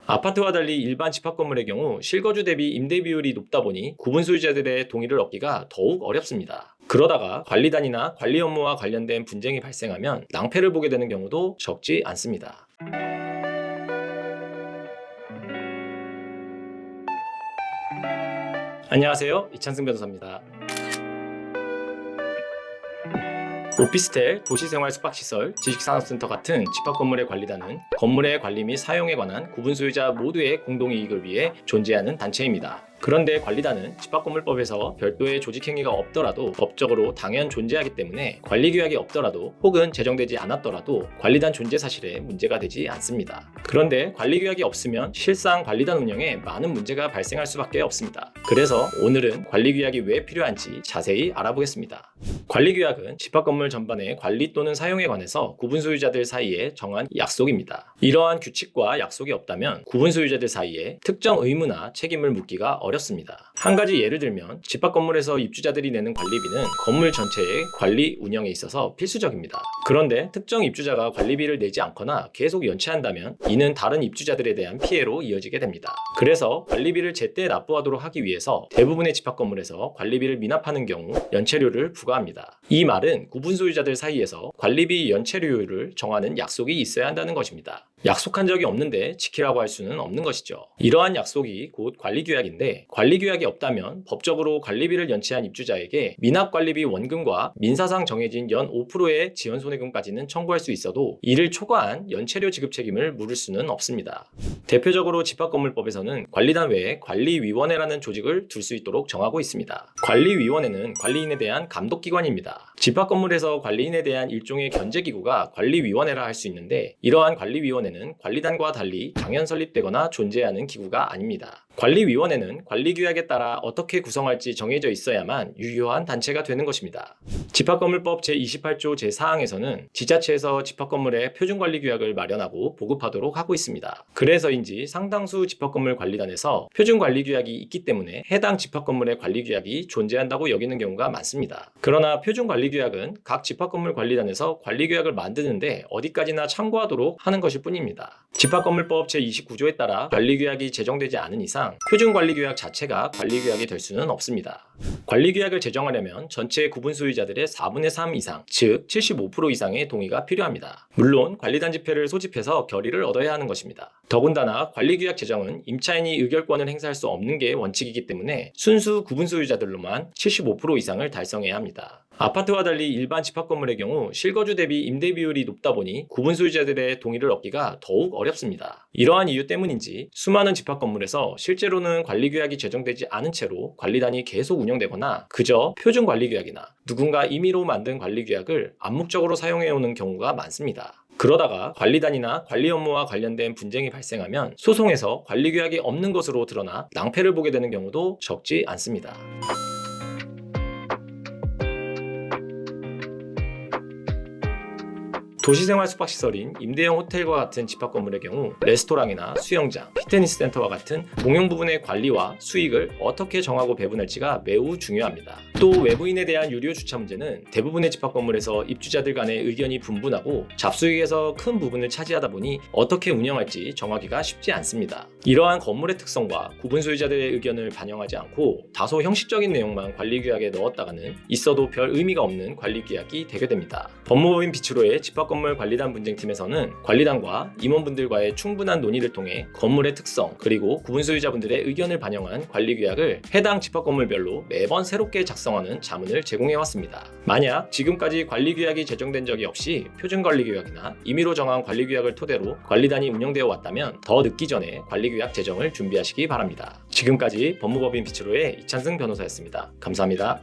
아파트와 달리 일반 집합건물의 경우 실거주 대비 임대 비율이 높다 보니 구분 소유자들의 동의를 얻기가 더욱 어렵습니다. 그러다가 관리단이나 관리 업무와 관련된 분쟁이 발생하면 낭패를 보게 되는 경우도 적지 않습니다. 안녕하세요, 이찬승 변호사입니다. 오피스텔, 도시생활 숙박시설, 지식산업센터 같은 집합건물의 관리단은 건물의 관리 및 사용에 관한 구분 소유자 모두의 공동이익을 위해 존재하는 단체입니다. 그런데 관리단은 집합건물법에서 별도의 조직행위가 없더라도 법적으로 당연 존재하기 때문에 관리규약이 없더라도 혹은 제정되지 않았더라도 관리단 존재 사실에 문제가 되지 않습니다. 그런데 관리규약이 없으면 실상 관리단 운영에 많은 문제가 발생할 수밖에 없습니다. 그래서 오늘은 관리규약이 왜 필요한지 자세히 알아보겠습니다. 관리규약은 집합건물 전반의 관리 또는 사용에 관해서 구분 소유자들 사이에 정한 약속입니다. 이러한 규칙과 약속이 없다면 구분 소유자들 사이에 특정 의무나 책임을 묻기가 어렵습니다. 한 가지 예를 들면 집합건물에서 입주자들이 내는 관리비는 건물 전체의 관리 운영에 있어서 필수적입니다. 그런데 특정 입주자가 관리비를 내지 않거나 계속 연체한다면 이는 다른 입주자들에 대한 피해로 이어지게 됩니다. 그래서 관리비를 제때 납부하도록 하기 위해서 대부분의 집합건물에서 관리비를 미납하는 경우 연체료를 부과합니다. 이 말은 구분 소유자들 사이에서 관리비 연체료율을 정하는 약속이 있어야 한다는 것입니다. 약속한 적이 없는데 지키라고 할 수는 없는 것이죠. 이러한 약속이 곧 관리규약인데 관리규약이 없다면 법적으로 관리비를 연체한 입주자에게 미납관리비 원금과 민사상 정해진 연 5%의 지연손해금까지는 청구할 수 있어도 이를 초과한 연체료 지급 책임을 물을 수는 없습니다. 대표적으로 집합건물법에서는 관리단 외에 관리위원회라는 조직을 둘 수 있도록 정하고 있습니다. 관리위원회는 관리인에 대한 감독기관입니다. 집합건물에서 관리인에 대한 일종의 견제기구가 관리위원회라 할 수 있는데 이러한 관리위원회는 관리단과 달리 당연 설립되거나 존재하는 기구가 아닙니다. 관리위원회는 관리규약에 따라 어떻게 구성할지 정해져 있어야만 유효한 단체가 되는 것입니다. 집합건물법 제28조 제4항에서는 지자체에서 집합건물의 표준관리규약을 마련하고 보급하도록 하고 있습니다. 그래서인지 상당수 집합건물 관리단에서 표준관리규약이 있기 때문에 해당 집합건물의 관리규약이 존재한다고 여기는 경우가 많습니다. 그러나 표준관리규약은 각 집합건물 관리단에서 관리규약을 만드는데 어디까지나 참고하도록 하는 것일 뿐입니다. 집합건물법 제29조에 따라 관리규약이 제정되지 않은 이상 표준관리규약 자체가 관리규약이 될 수는 없습니다. 관리규약을 제정하려면 전체 구분 소유자들의 4분의 3 이상, 즉 75% 이상의 동의가 필요합니다. 물론 관리단 집회를 소집해서 결의를 얻어야 하는 것입니다. 더군다나 관리규약 제정은 임차인이 의결권을 행사할 수 없는 게 원칙이기 때문에 순수 구분 소유자들로만 75% 이상을 달성해야 합니다. 아파트와 달리 일반 집합건물의 경우 실거주 대비 임대 비율이 높다 보니 구분 소유자들의 동의를 얻기가 더욱 어렵습니다. 이러한 이유 때문인지 수많은 집합건물에서 실제로는 관리규약이 제정되지 않은 채로 관리단이 계속 운영되거나 그저 표준관리규약이나 누군가 임의로 만든 관리규약을 암묵적으로 사용해오는 경우가 많습니다. 그러다가 관리단이나 관리 업무와 관련된 분쟁이 발생하면 소송에서 관리규약이 없는 것으로 드러나 낭패를 보게 되는 경우도 적지 않습니다. 도시생활 숙박시설인 임대형 호텔과 같은 집합건물의 경우 레스토랑이나 수영장, 피트니스 센터와 같은 공용 부분의 관리와 수익을 어떻게 정하고 배분할지가 매우 중요합니다. 또 외부인에 대한 유료 주차 문제는 대부분의 집합건물에서 입주자들 간의 의견이 분분하고 잡수익에서 큰 부분을 차지하다 보니 어떻게 운영할지 정하기가 쉽지 않습니다. 이러한 건물의 특성과 구분 소유자들의 의견을 반영하지 않고 다소 형식적인 내용만 관리규약에 넣었다가는 있어도 별 의미가 없는 관리규약이 되게 됩니다. 법무법인 비추로의 집합건물 관리단 분쟁팀에서는 관리단과 임원분들과의 충분한 논의를 통해 건물의 특성 그리고 구분 소유자분들의 의견을 반영한 관리규약을 해당 집합건물별로 매번 새롭게 작성하는 자문을 제공해왔습니다. 만약 지금까지 관리규약이 제정된 적이 없이 표준관리규약이나 임의로 정한 관리규약을 토대로 관리단이 운영되어 왔다면 더 늦기 전에 관리규약 제정을 준비하시기 바랍니다. 지금까지 법무법인 비추로의 이찬승 변호사였습니다. 감사합니다.